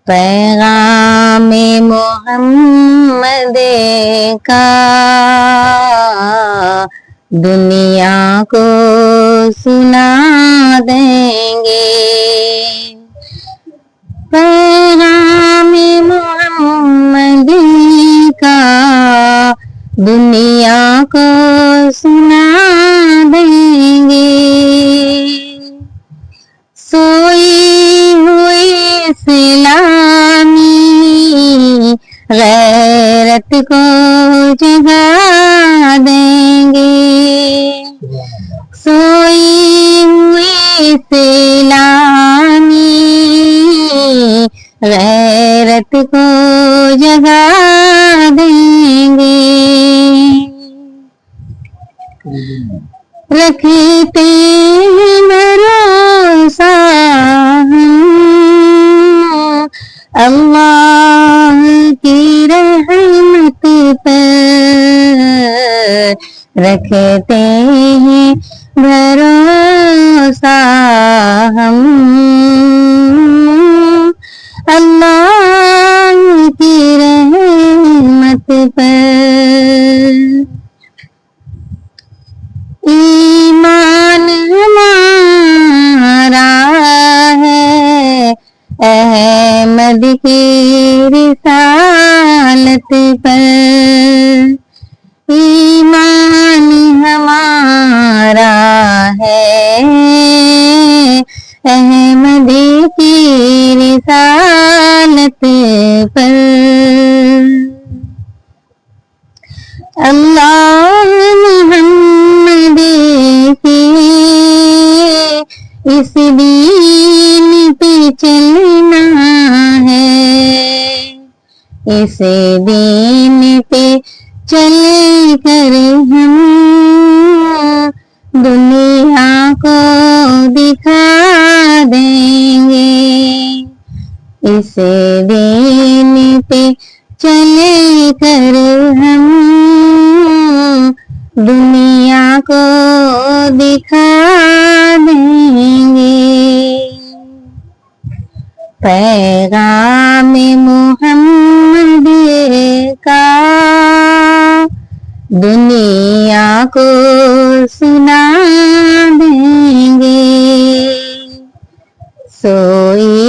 پیغام محمد کا دنیا کو سنا دیں گے. پیغام محمد کا دنیا کو سنا دیں گے. سوئی ہوئی اسلامی غیرت کو جگا دیں گے. سوئی ہوئی اسلامی غیرت کو جگا دیں گے. رکھتے ہیں بھروسہ اللہ کی رحمت پر. رکھتے ہیں بھروسہ ہم اللہ کی رحمت پر. ایمان ہمارا ہے احمد کی رسالت پر. ایمان ہمارا ہے احمد کی رسالت پر. اللہ محمد کی اس دین پہ چلنا ہے. اس دین پہ چل کر ہم دنیا کو دکھا دیں گے. اس دین پہ چل کر ہم دنیا کو دکھا دیں گے. پیغام محمد کا دنیا کو سنا دیں گے. سوئی